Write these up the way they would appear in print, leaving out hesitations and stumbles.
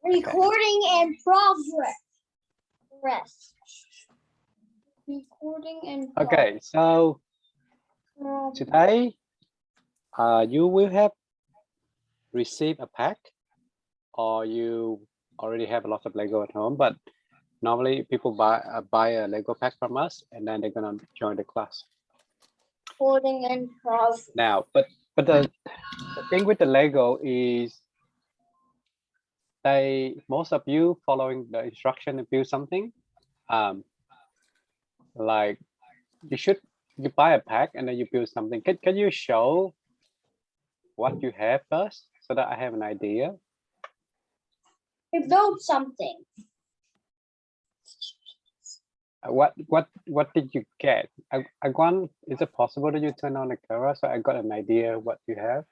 Okay. Recording in progress. Recording in Okay, so progress. today you will have received a pack, or you already have a lot of Lego at home, but normally people buy a Lego pack from us and then they're gonna join the class. Recording in progress. Now, but the thing with the Lego is most of you following the instruction to build something. Like you buy a pack and then you build something. Can you show what you have first so that I have an idea? We built something. What did you get? I want, is it possible that you turn on the camera so I got an idea what you have?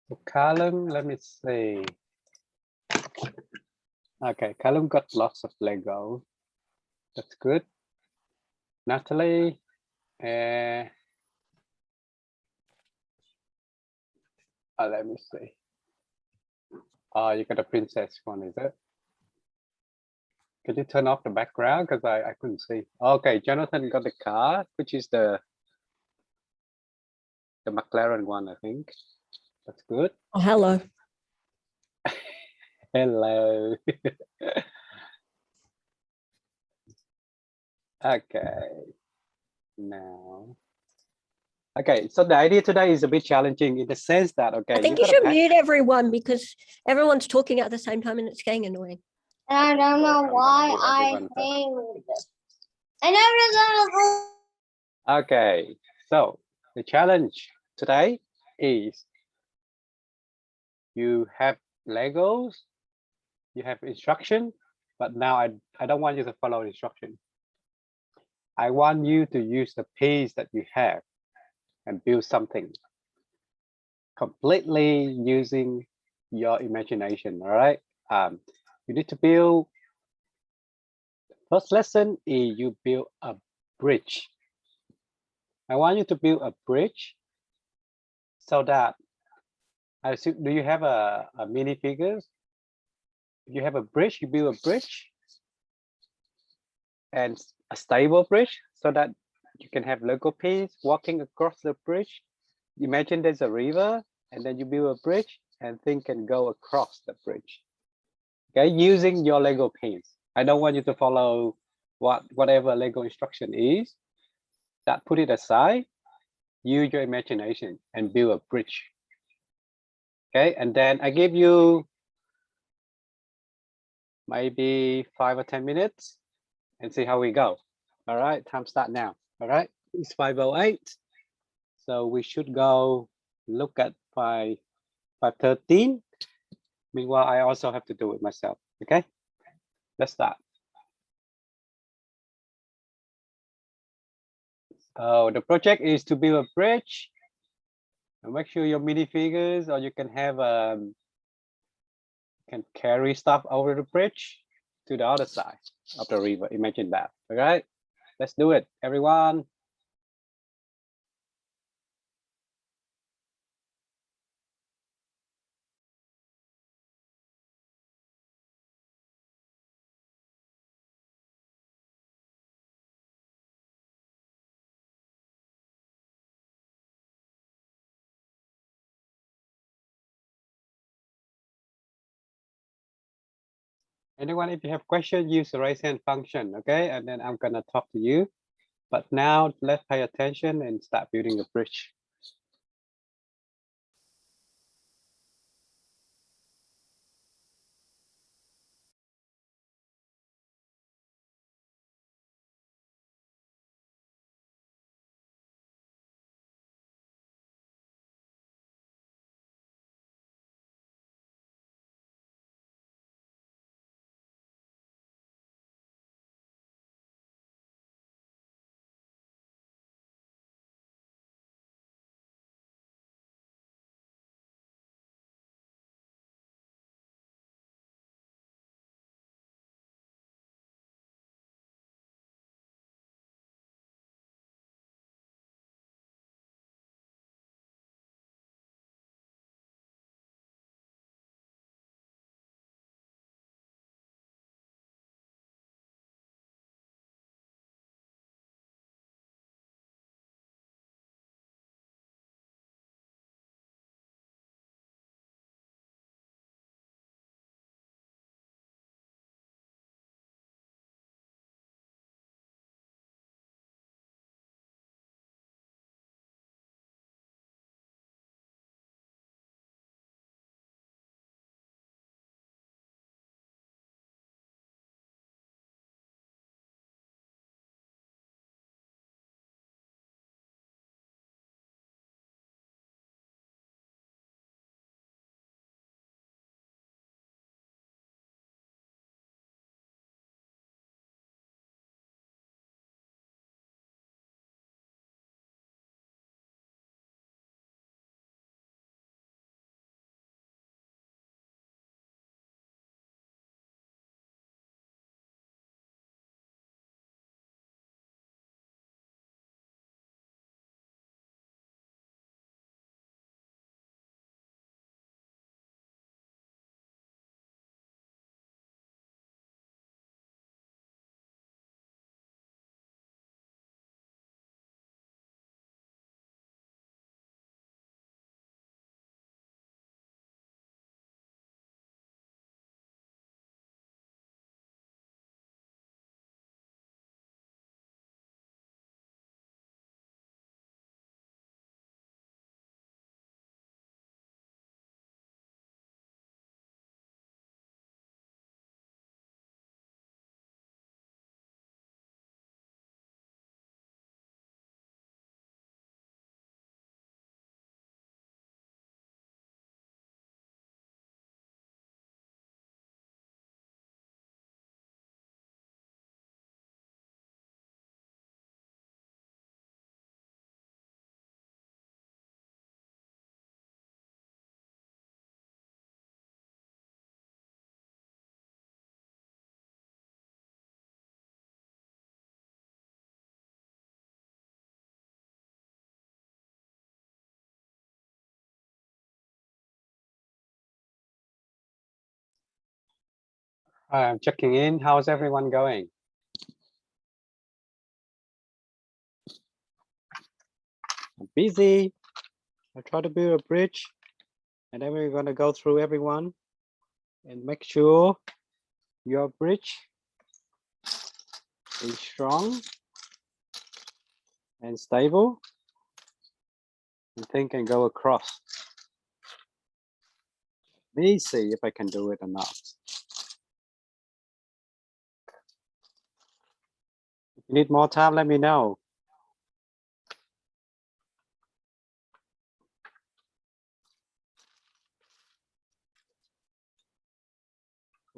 So Callum, let me see. Okay, Callum got lots of Lego. That's good. Natalie, let me see. Oh, you got a princess one, is it? Could you turn off the background? Because I couldn't see. Okay, Jonathan got the car, which is the McLaren one, I think. That's good. Oh, hello. Hello. Okay. Now. Okay, so the idea today is a bit challenging in the sense that, okay, I think you got a should pack. mute everyone because everyone's talking at the same time and it's getting annoying. I don't know I'm why gonna mute I everyone first. hate this. I never done Okay, so the challenge today is you have Legos, you have instruction, but now I don't want you to follow instruction. I want you to use the piece that you have and build something completely using your imagination. All right. You need to build. First lesson is you build a bridge. I want you to build a bridge so that I assume, do you have a mini figures? If you have a bridge, you build a bridge and a stable bridge so that you can have Lego piece walking across the bridge. Imagine there's a river and then you build a bridge and things can go across the bridge. Okay, using your Lego piece. I don't want you to follow whatever Lego instruction is. That put it aside, use your imagination and build a bridge. Okay, and then I give you maybe 5 or 10 minutes and see how we go. All right, time start now. All right, it's 5:08. So we should go look at 5:13. Meanwhile, I also have to do it myself. Okay, let's start. So the project is to build a bridge. And make sure your minifigures, or you can have can carry stuff over the bridge to the other side of the river. Imagine that. All right, let's do it, everyone. Anyone, if you have questions, use the raise hand function, okay? And then I'm gonna talk to you. But now let's pay attention and start building the bridge. I'm checking in. How's everyone going? I'm busy. I try to build a bridge, and then we're gonna go through everyone and make sure your bridge is strong and stable, and thing can go across. Let me see if I can do it or not. If you need more time, let me know.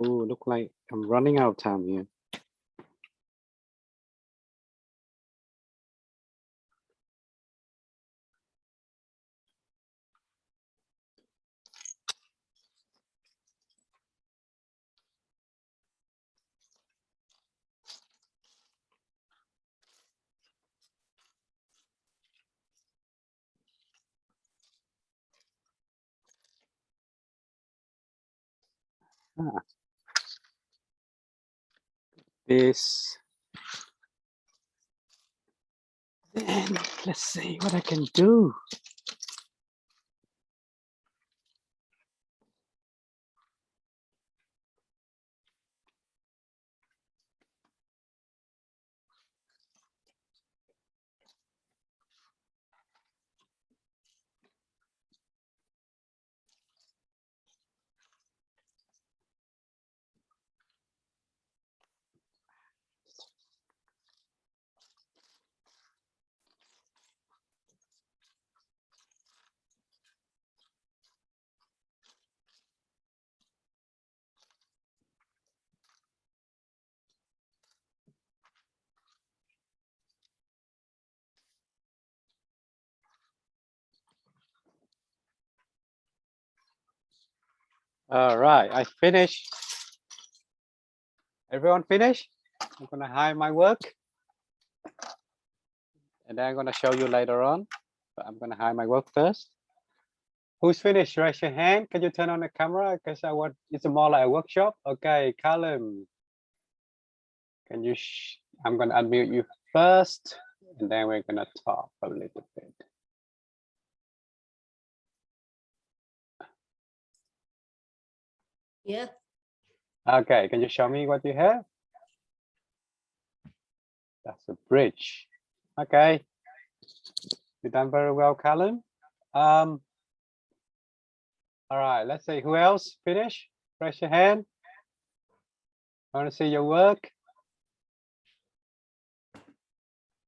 Oh, look like I'm running out of time here. This. And let's see what I can do. All right, I finished. Everyone finished? I'm gonna hide my work. And then I'm gonna show you later on. But I'm gonna hide my work first. Who's finished? Raise your hand. Can you turn on the camera? Because I want it's more like a workshop. Okay, Callum. Can you I'm gonna unmute you first, and then we're gonna talk a little bit. Yeah. Okay, can you show me what you have? That's a bridge. Okay. You done very well, Callum. All right, let's see who else finished. Raise your hand. I want to see your work.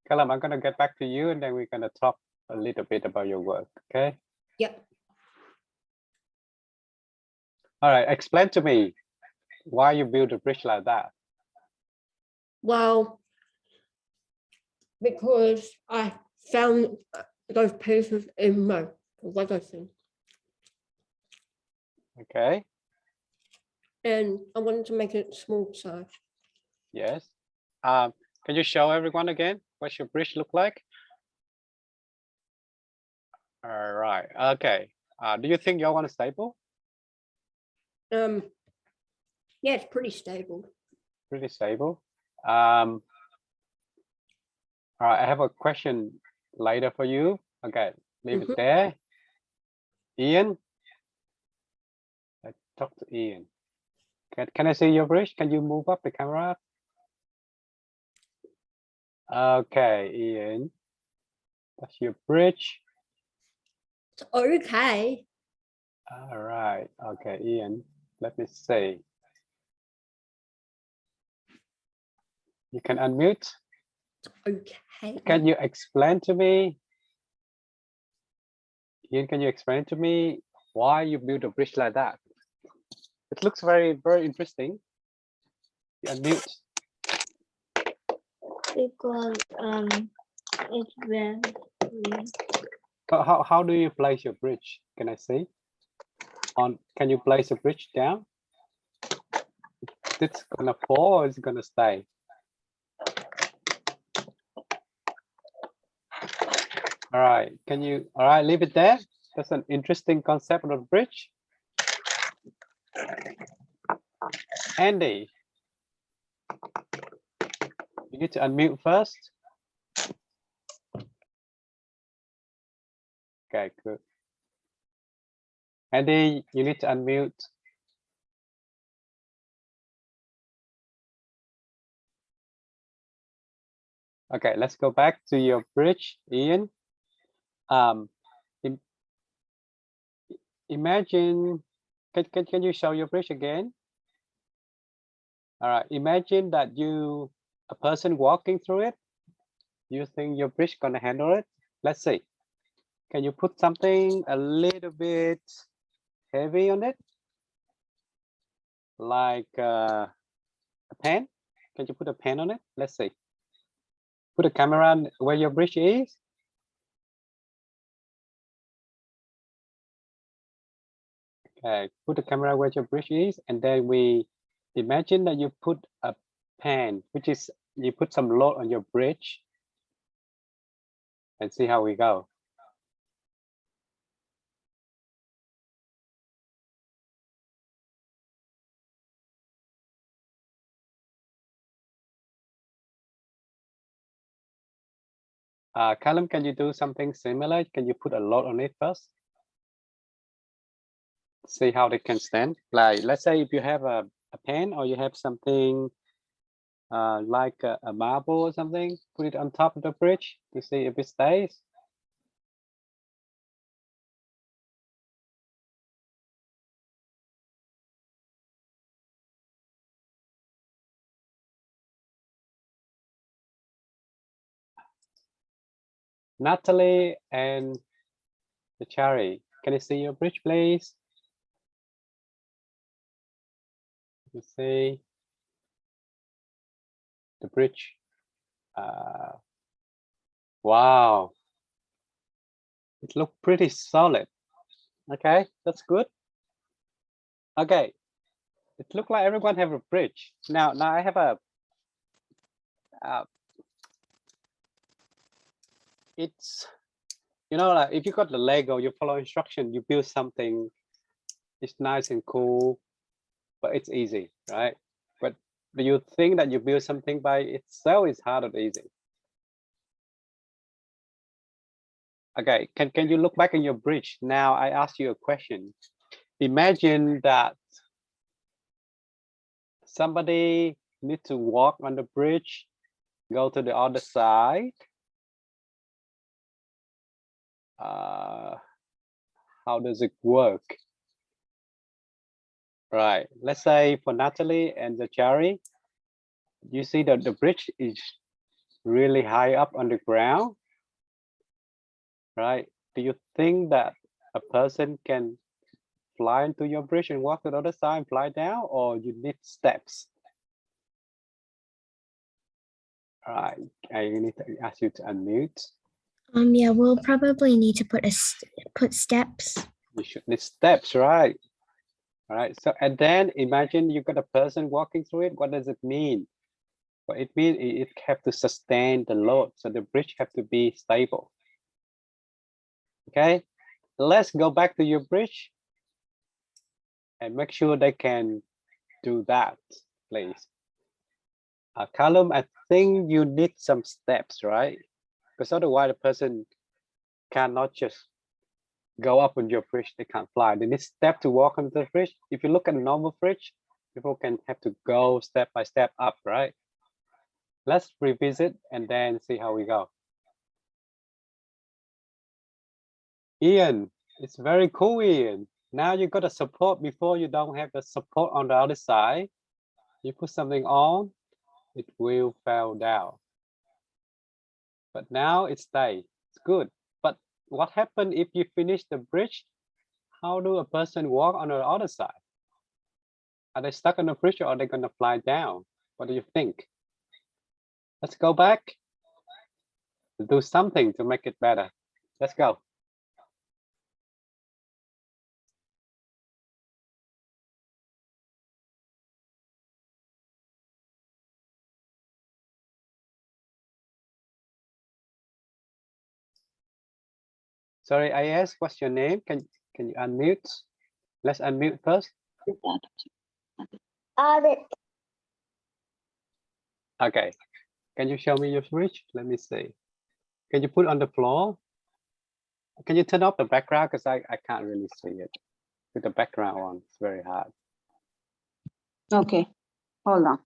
Callum, I'm gonna get back to you, and then we're gonna talk a little bit about your work. Okay. Yep. All right. Explain to me why you build a bridge like that. Well, because I found those pieces in my Lego thing, Okay. and I wanted to make it small size. Yes. Can you show everyone again what your bridge look like? All right. Okay. Do you think you want to stable? Yeah, it's pretty stable. Pretty stable. All right. I have a question later for you. Okay. Leave it there. Ian. Let's talk to Ian. Can I see your bridge? Can you move up the camera? Okay, Ian. That's your bridge. It's okay. All right. Okay, Ian. Let me see. You can unmute. Okay. Can you explain to me? Ian, can you explain to me why you build a bridge like that? It looks very, very interesting. You unmute. Because it's very How do you place your bridge? Can I see? Can you place a bridge down? It's gonna fall or it's gonna stay? All right, all right, leave it there. That's an interesting concept of a bridge. Andy, You need to unmute first. Okay, good. Andy, you need to unmute. Okay, let's go back to your bridge, Ian. Imagine, can you show your bridge again? All right, imagine that a person walking through it. You think your bridge gonna handle it? Let's see. Can you put something a little bit heavy on it? Like a pen? Can you put a pen on it? Let's see. Put a camera where your bridge is. Okay, put the camera where your bridge is, and then we imagine that you put a pen, which is you put some load on your bridge, and see how we go. Callum, can you do something similar? Can you put a load on it first? See how they can stand. Like, let's say if you have a pen or you have something like a marble or something, put it on top of the bridge to see if it stays. Natalie and the Cherry, can you see your bridge, please? You see the bridge. Wow, it looks pretty solid. Okay, that's good. Okay, it looks like everyone have a bridge. Now I have a it's, you know, like if you got the Lego, you follow instruction, you build something, it's nice and cool, but it's easy, right? But do you think that you build something by itself is hard or easy? Okay, can you look back in your bridge? Now I ask you a question. Imagine that somebody need to walk on the bridge, go to the other side. How does it work? Right, let's say for Natalie and the Cherry, you see that the bridge is really high up on the ground, right? Do you think that a person can fly into your bridge and walk to the other side and fly down, or you need steps? All right, I need to ask you to unmute. Yeah, we'll probably need to put steps. You should need steps, right? All right, so and then imagine you got a person walking through it. What does it mean? Well, it means it have to sustain the load, so the bridge have to be stable. Okay, let's go back to your bridge and make sure they can do that, please. Callum, I think you need some steps, right? Because otherwise the person cannot just go up on your bridge, they can't fly. They need step to walk on the bridge. If you look at a normal bridge, people can have to go step by step up, right? Let's revisit and then see how we go. Ian, it's very cool, Ian. Now you got a support. Before you don't have the support on the other side. You put something on, it will fall down. But now it stays. It's good. But what happened if you finish the bridge? How do a person walk on the other side? Are they stuck on the bridge or are they gonna fly down? What do you think? Let's go back. Do something to make it better. Let's go. Sorry, IS, what's your name? Can you unmute? Let's unmute first. Okay. Can you show me your bridge? Let me see. Can you put on the floor? Can you turn off the background? Because I can't really see it. With the background on, it's very hard. Okay, hold on.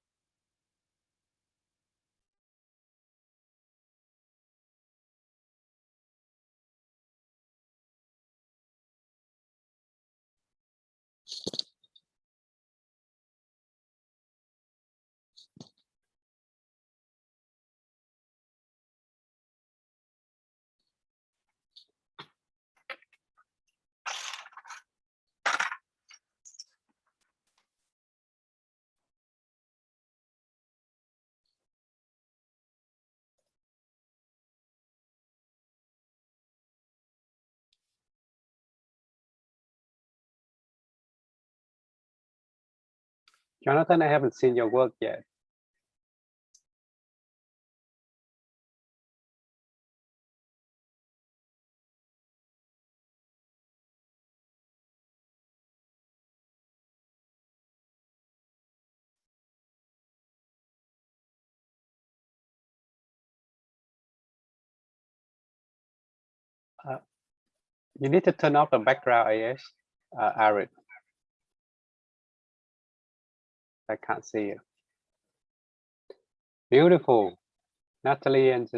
Jonathan, I haven't seen your work yet. You need to turn off the background, AS, Arid. I can't see it. Beautiful. Natalie and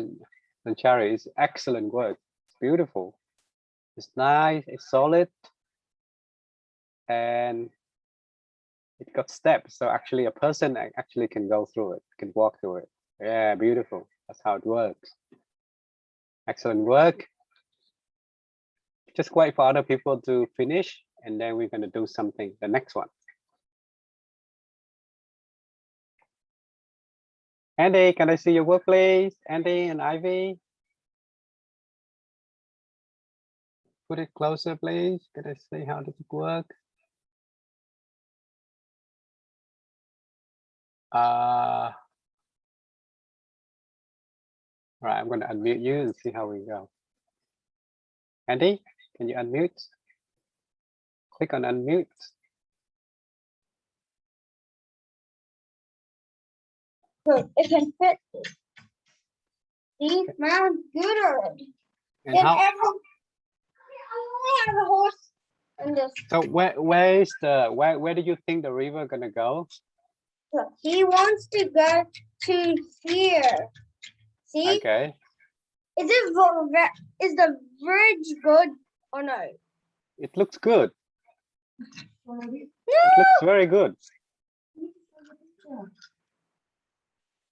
Sanchari, is excellent work. It's beautiful. It's nice, it's solid. And it got steps. So actually a person actually can go through it, can walk through it. Yeah, beautiful. That's how it works. Excellent work. Just wait for other people to finish and then we're going to do something, the next one. Andy, can I see your work, please? Andy and Ivy. Put it closer, please. Can I see how does it work? Right, I'm going to unmute you and see how we go. Andy, can you unmute? Click on unmute. Good. It can fit. See, sounds good already. And how? I only have a horse and this. So where do you think the river gonna go? He wants to go to here. See? Okay. Is the bridge good or no? It looks good. No. It looks very good.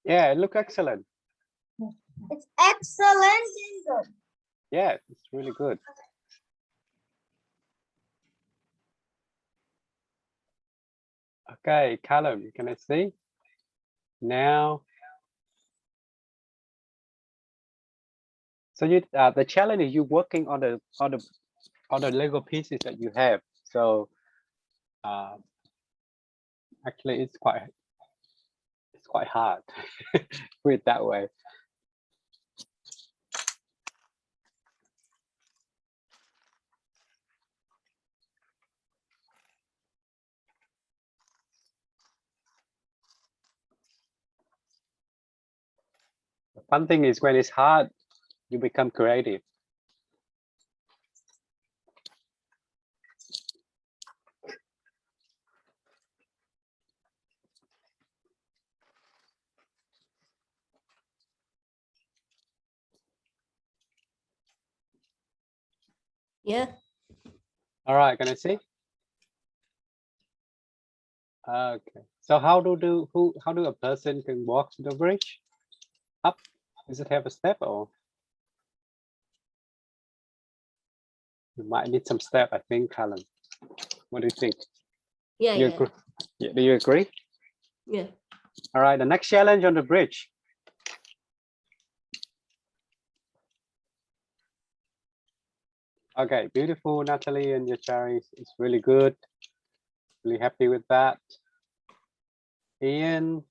Yeah, it looks excellent. It's excellent. Yeah, it's really good. Okay, Callum, can I see? Now. So you the challenge is you working on the Lego pieces that you have. So actually it's quite hard. Put it that way. The fun thing is when it's hard, you become creative. Yeah. All right, can I see? Okay. So how do a person can walk to the bridge? Up? Does it have a step or? You might need some step, I think, Callum. What do you think? Yeah. You Yeah. agree? Yeah, do you agree? Yeah. All right, the next challenge on the bridge. Okay, beautiful, Natalie and your cherries. It's really good. Really happy with that. Ian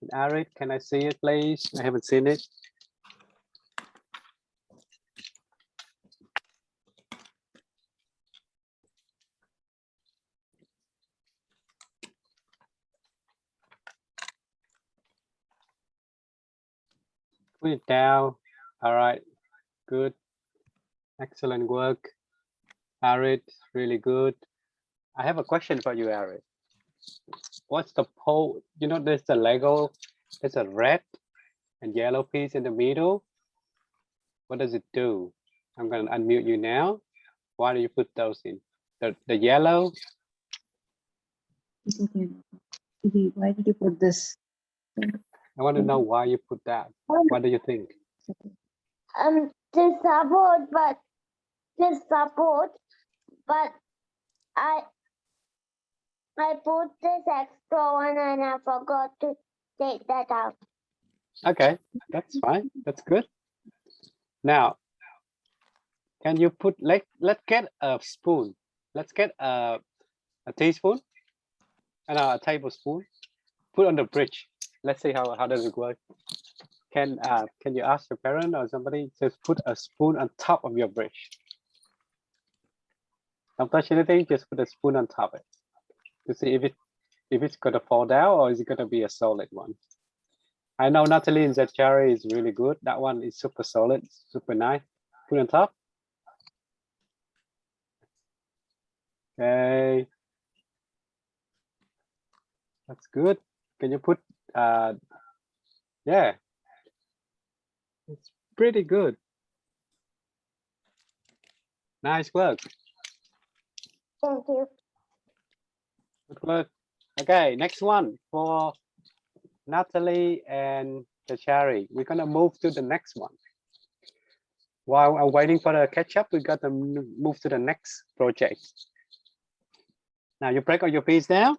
and Arid, can I see it, please? I haven't seen it. Put it down. All right. Good. Excellent work. Arid, really good. I have a question for you, Arid. What's the pole? You know, there's the Lego, there's a red and yellow piece in the middle. What does it do? I'm going to unmute you now. Why do you put those in? The yellow, It's okay. Why did you put this? I want to know why you put that. What do you think? To support, but I put this extra one and I forgot to take that out. Okay, that's fine. That's good. Now, can you put, let's get a spoon. Let's get a teaspoon and a tablespoon. Put on the bridge. Let's see how does it work. Can you ask your parent or somebody just put a spoon on top of your bridge? Don't touch anything, just put a spoon on top of it to see if it's gonna fall down or is it gonna be a solid one. I know Natalie and Zachary is really good. That one is super solid, super nice. Put on top. Okay. That's good. Can you put yeah. It's pretty good. Nice work. Thank you. Good work. Okay, next one for Natalie and Zachary. We're gonna move to the next one. While I'm waiting for the catch up, we got to move to the next project. Now you break all your piece down.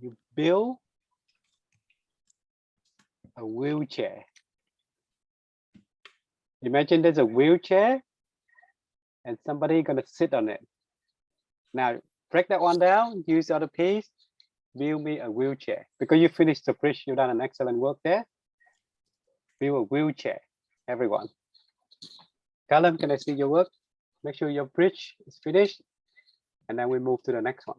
You build a wheelchair. Imagine there's a wheelchair and somebody gonna sit on it. Now break that one down, use the other piece, build me a wheelchair. Because you finished the bridge, you've done an excellent work there. Build a wheelchair, everyone. Callum, can I see your work? Make sure your bridge is finished. And then we move to the next one.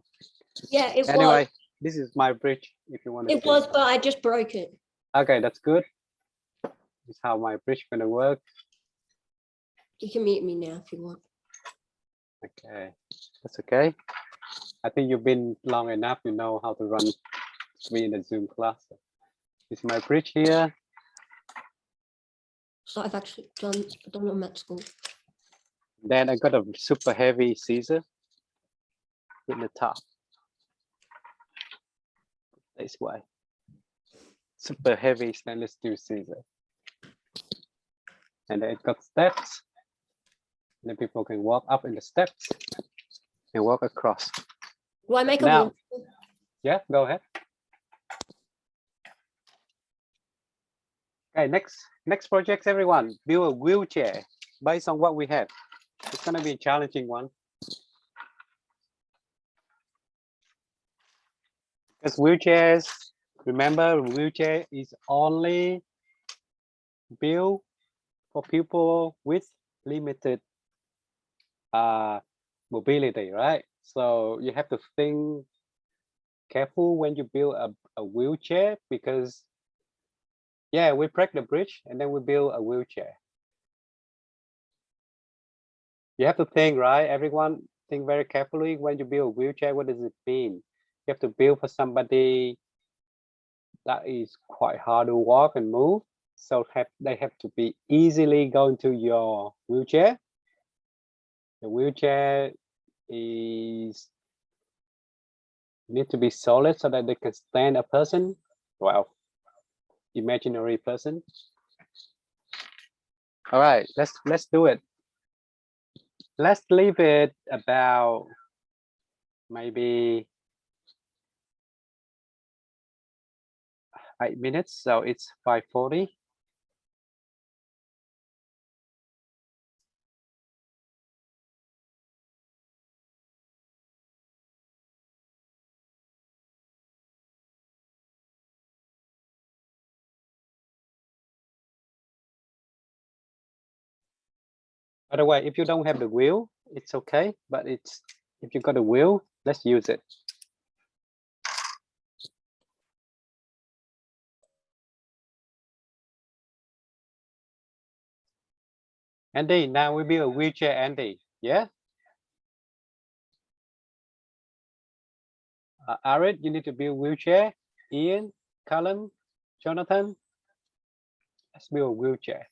Yeah, it Anyway, was. this is my bridge if you want to It see. was, but I just broke it. Okay, that's good. This is how my bridge gonna work. You can mute me now if you want. Okay, that's okay. I think you've been long enough, you know how to run me in the Zoom class. This is my bridge here. So I've actually done them at school. Then I got a super heavy scissor in the top. This way. Super heavy stainless steel scissor. And then it got steps. And then people can walk up in the steps and walk across. Do I make a Now, wheelchair? yeah, go ahead. Okay, next project, everyone. Build a wheelchair based on what we have. It's gonna be a challenging one. Because wheelchairs, remember, wheelchair is only built for people with limited mobility, right? So you have to think careful when you build a wheelchair because yeah, we break the bridge and then we build a wheelchair. You have to think, right? Everyone think very carefully when you build a wheelchair, what does it mean? You have to build for somebody that is quite hard to walk and move. So they have to be easily going to your wheelchair. The wheelchair is need to be solid so that they can stand a person. Well, imaginary person. All right, let's do it. Let's leave it about maybe 8 minutes. So it's 5:40. By the way, if you don't have the wheel, it's okay. But if you got a wheel, let's use it. Andy, now we build a wheelchair, Andy. Yeah. Arid, you need to build wheelchair. Ian, Cullen, Jonathan, let's build a wheelchair.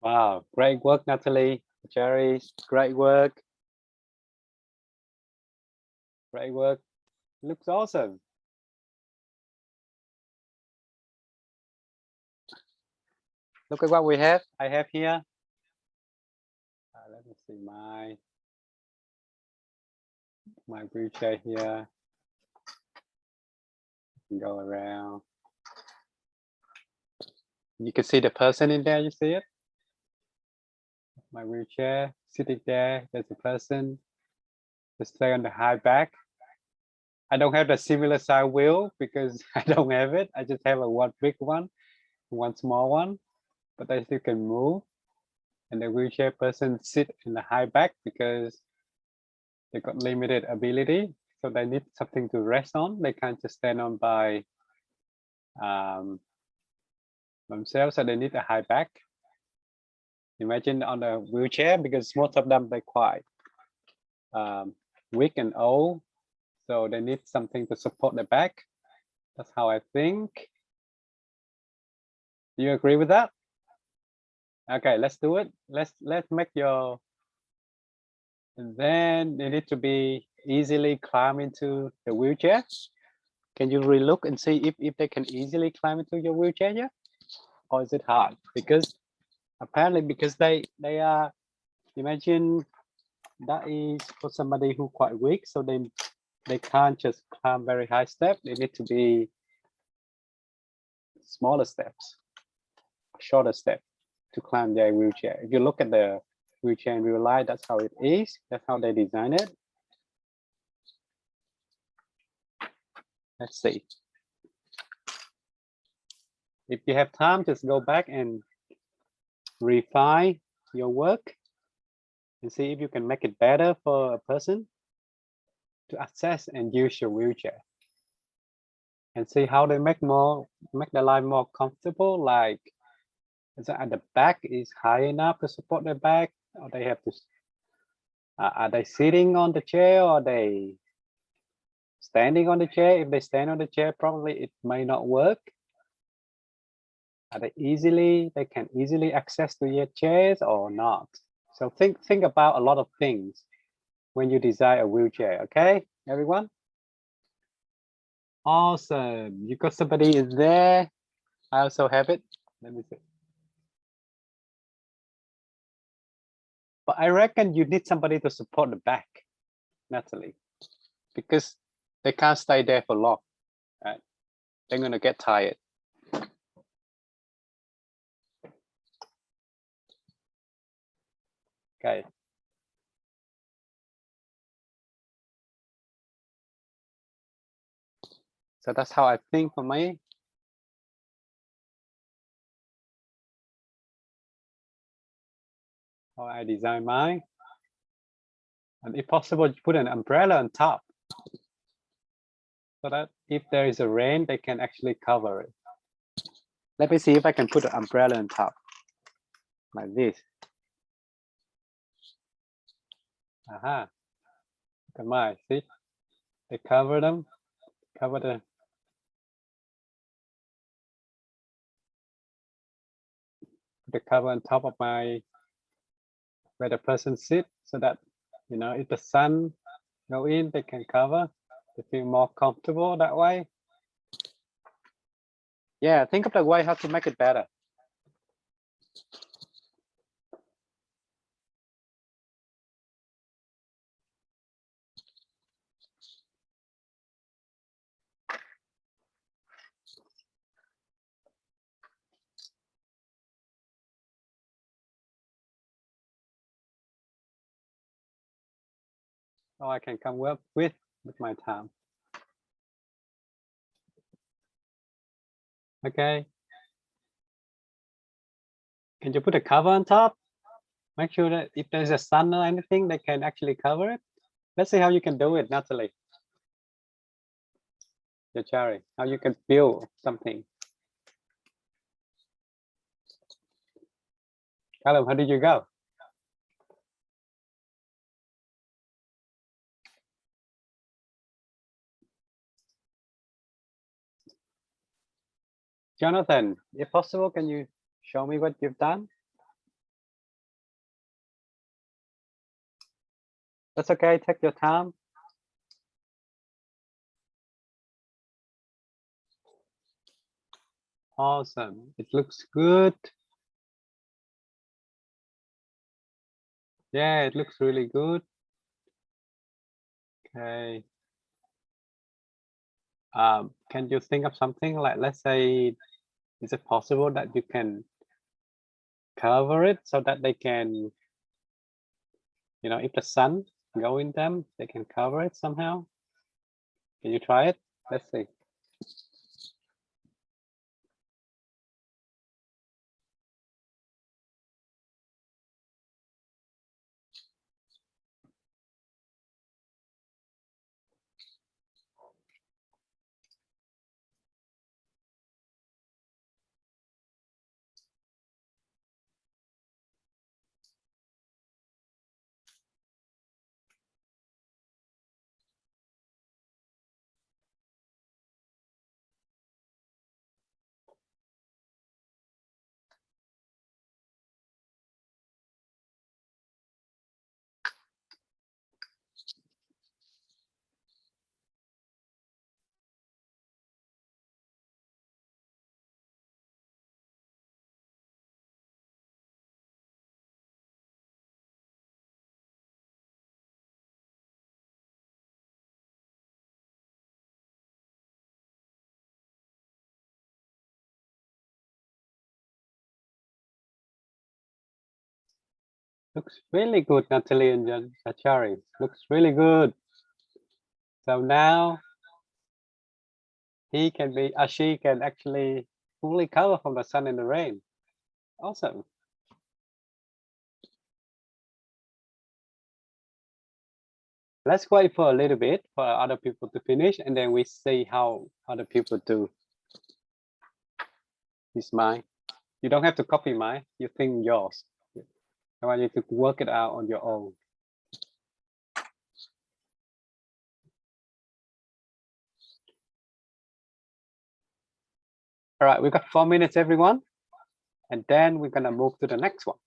Wow, great work, Natalie, Jerry, great work. Great work. Looks awesome. Look at what we have. I have here. Let me see my wheelchair here. Go around. You can see the person in there. You see it? My wheelchair sitting there. There's a person. Just stay on the high back. I don't have the similar side wheel because I don't have it. I just have a one big one, one small one, but I still can move. And the wheelchair person sit in the high back because they got limited ability. So they need something to rest on. They can't just stand on by themselves. So they need a high back. Imagine on a wheelchair because most of them they're quite weak and old. So they need something to support the back. That's how I think. Do you agree with that? Okay, let's do it. Let's make your, and then they need to be easily climb into the wheelchair. Can you relook and see if they can easily climb into your wheelchair? Yeah, or is it hard? Because apparently, because they are, imagine that is for somebody who quite weak, so they can't just climb very high step. They need to be smaller steps, shorter step to climb their wheelchair. If you look at the wheelchair in real life, that's how it is. That's how they design it. Let's see. If you have time, just go back and refine your work and see if you can make it better for a person to access and use your wheelchair. And see how they make the life more comfortable, like at the back is high enough to support their back, or they have to, are they sitting on the chair, or are they standing on the chair? If they stand on the chair, probably it may not work. Are they can easily access to your chairs or not? So think about a lot of things when you design a wheelchair, okay, everyone? Awesome, you got somebody is there. I also have it. Let me see. But I reckon you need somebody to support the back, Natalie, because they can't stay there for long, right? They're gonna get tired. Okay. So that's how I think for me. How I design mine. And if possible, you put an umbrella on top, so that if there is a rain, they can actually cover it. Let me see if I can put an umbrella on top, like this. Aha. Come on, see? They cover them, cover the cover on top of my, where the person sits, so that, you know, if the sun go in, they can cover. They feel more comfortable that way. Yeah, think of the way how to make it better. So I can come up with my time. Okay. Can you put a cover on top? Make sure that if there's a sun or anything, they can actually cover it. Let's see how you can do it, Natalie. Your cherry, how you can build something. Callum, how did you go? Jonathan, if possible, can you show me what you've done? That's okay, take your time. Awesome, it looks good. Yeah, it looks really good. Okay. Can you think of something like, let's say, is it possible that you can cover it so that they can, you know, if the sun go in them, they can cover it somehow? Can you try it? Let's see. Looks really good, Natalie and Zachary. Looks really good. So now he can be, she can actually fully cover from the sun and the rain. Awesome. Let's wait for a little bit for other people to finish, and then we see how other people do. It's mine. You don't have to copy mine. You think yours. I want you to work it out on your own. All right, we've got 4 minutes, everyone. And then we're gonna move to the next one,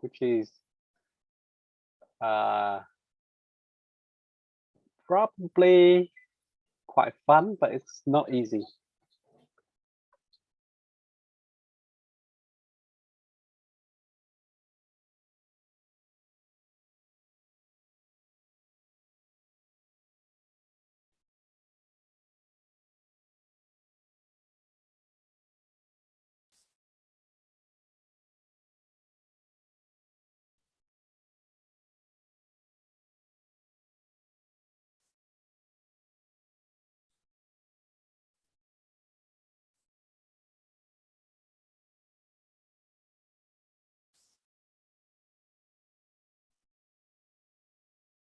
which is probably quite fun, but it's not easy.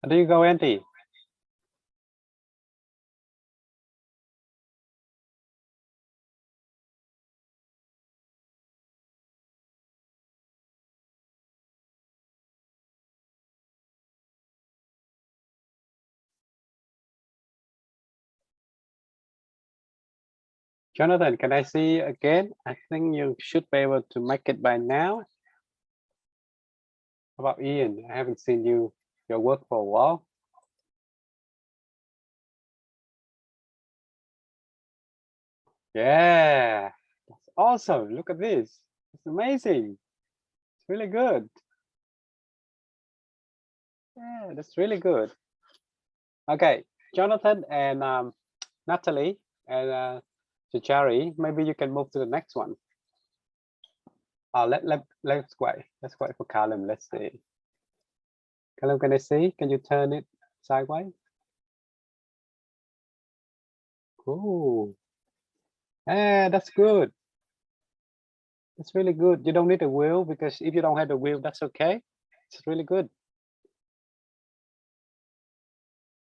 How do you go, Andy? Jonathan, can I see you again? I think you should be able to make it by now. How about Ian? I haven't seen your work for a while. Yeah, that's awesome. Look at this. It's amazing. It's really good. Yeah, that's really good. Okay, Jonathan and Natalie and Jari, maybe you can move to the next one. Let's wait. Let's wait for Callum. Let's see. Callum, can I see? Can you turn it sideways? Cool. Yeah, that's good. That's really good. You don't need a wheel because if you don't have the wheel, that's okay. It's really good.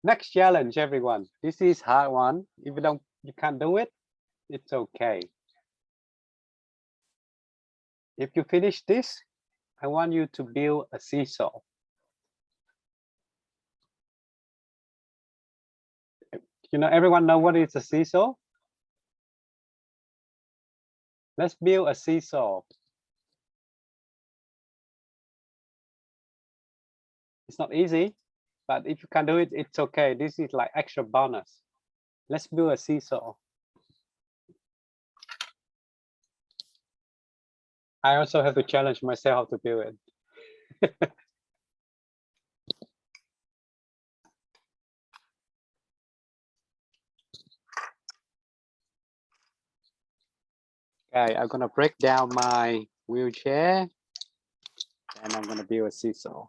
Next challenge, everyone. This is hard one. If you can't do it, it's okay. If you finish this, I want you to build a seesaw. You know, everyone know what is a seesaw? Let's build a seesaw. It's not easy. But if you can do it, it's okay. This is like extra bonus. Let's build a seesaw. I also have to challenge myself to build it. Okay, I'm gonna break down my wheelchair and I'm gonna build a seesaw.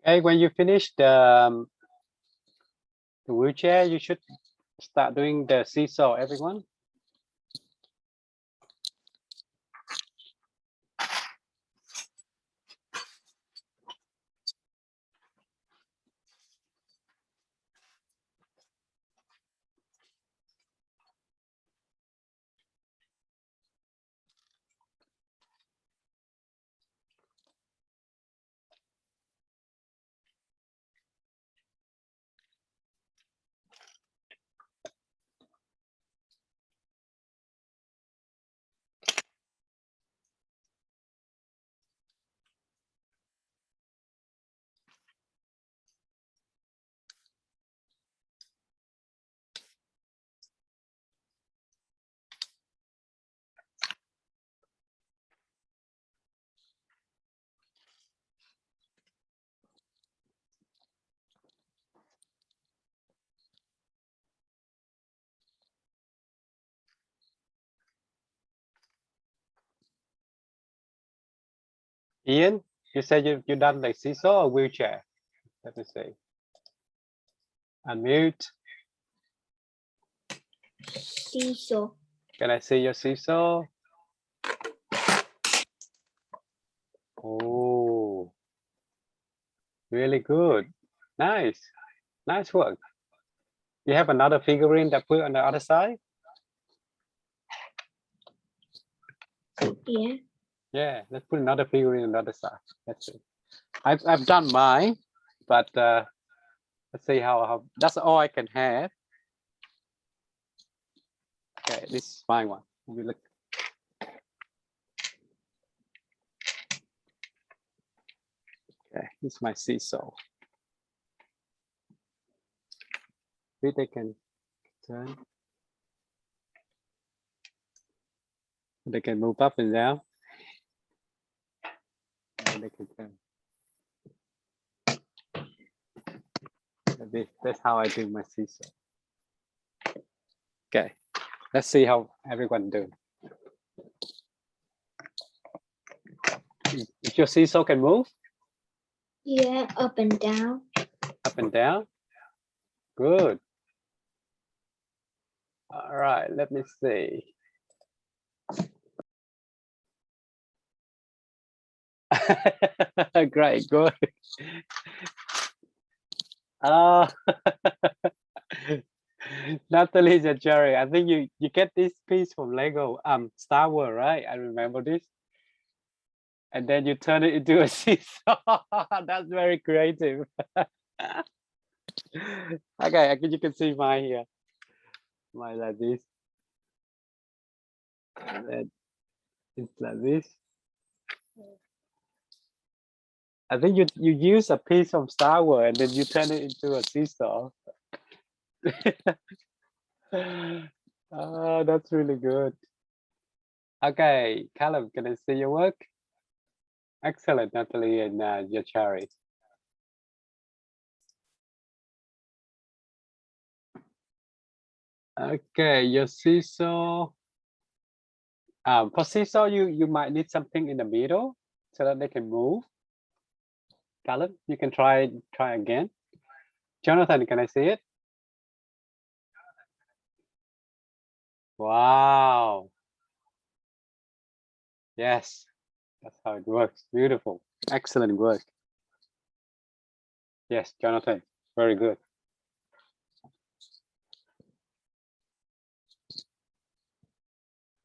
Okay, when you finish the wheelchair, you should start doing the seesaw, everyone. Ian, you said you done the seesaw or wheelchair? Let me see. Unmute. Seesaw. Can I see your seesaw? Oh, really good. Nice. Nice work. You have another figurine that put on the other side? Yeah. Yeah, let's put another figurine on the other side. That's it. I've done mine, but let's see how that's all I can have. Okay, this is my one. We look. Okay, this is my seesaw. Wait, I can turn. They can move up and down. And they can turn. That's how I do my seesaw. Okay, let's see how everyone do. If your seesaw can move Yeah, up and down. up and down, good. All right, let me see. Great, good. Oh, Natalie and Jerry, I think you get this piece from Lego, Star Wars, right? I remember this. And then you turn it into a seesaw. That's very creative. Okay, you can see mine here. Mine like this. And then it's like this. I think you use a piece of Star Wars and then you turn it into a seesaw. Oh, that's really good. Okay, Callum, can I see your work? Excellent, Natalie and Yachari. Okay, your seesaw. For seesaw, you might need something in the middle so that they can move. Callum, you can try again. Jonathan, can I see it? Wow. Yes, that's how it works. Beautiful. Excellent work. Yes, Jonathan, very good.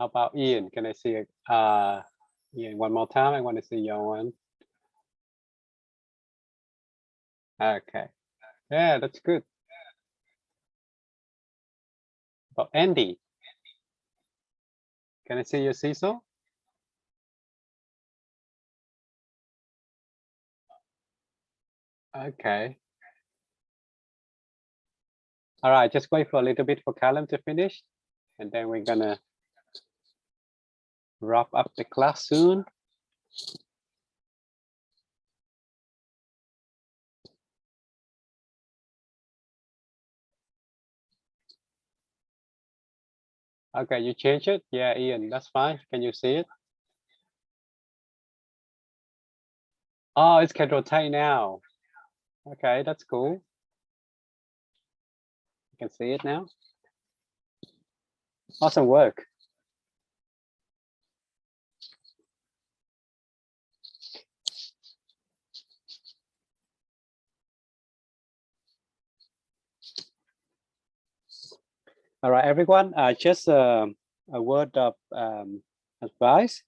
How about Ian? Can I see it? Ian, one more time. I want to see your one. Okay. Yeah, that's good. But Andy, can I see your seesaw? Okay. All right, just wait for a little bit for Callum to finish, and then we're gonna wrap up the class soon. Okay, you change it? Yeah, Ian, that's fine. Can you see it? Oh, it can rotate now. Okay, that's cool. You can see it now. Awesome work. All right, everyone, just a word of advice.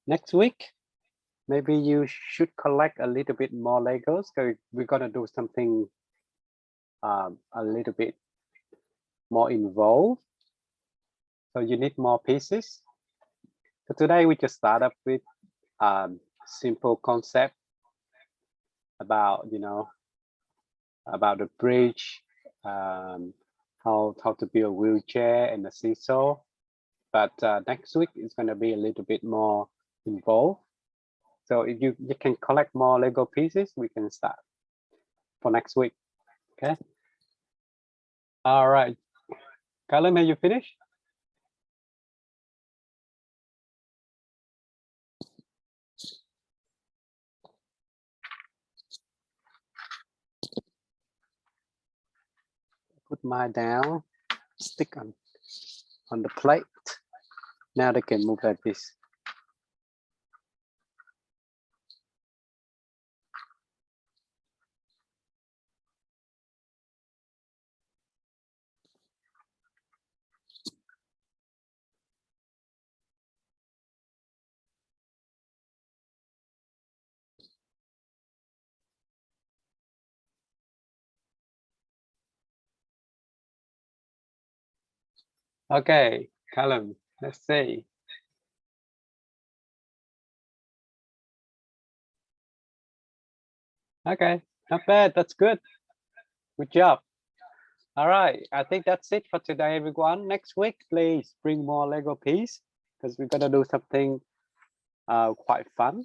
Next week, maybe you should collect a little bit more Legos. So we're gonna do something a little bit more involved. So you need more pieces. So today we just start up with simple concept about, about the bridge, how to build a wheelchair and a seesaw. But next week is going to be a little bit more involved. So if you can collect more Lego pieces, we can start for next week. Okay. All right. Callum, have you finished? Put mine down, stick on the plate. Now they can move like this. Okay, Callum, let's see. Okay, not bad. That's good. Good job. All right, I think that's it for today, everyone. Next week, please bring more Lego piece. because we're gonna do something quite fun.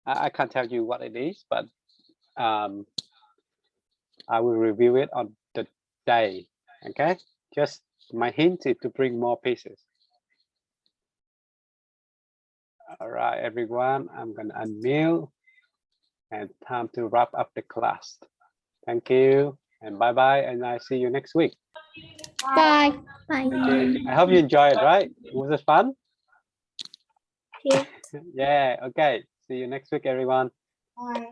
I can't tell you what it is, but I will review it on the day. Okay, just my hint is to bring more pieces. All right, everyone, I'm gonna unmute and time to wrap up the class. Thank you and bye bye, and I see you next week. Bye. Bye. I hope you enjoy it, right? Was it fun? Yeah. Yeah, okay. See you next week, everyone. Bye.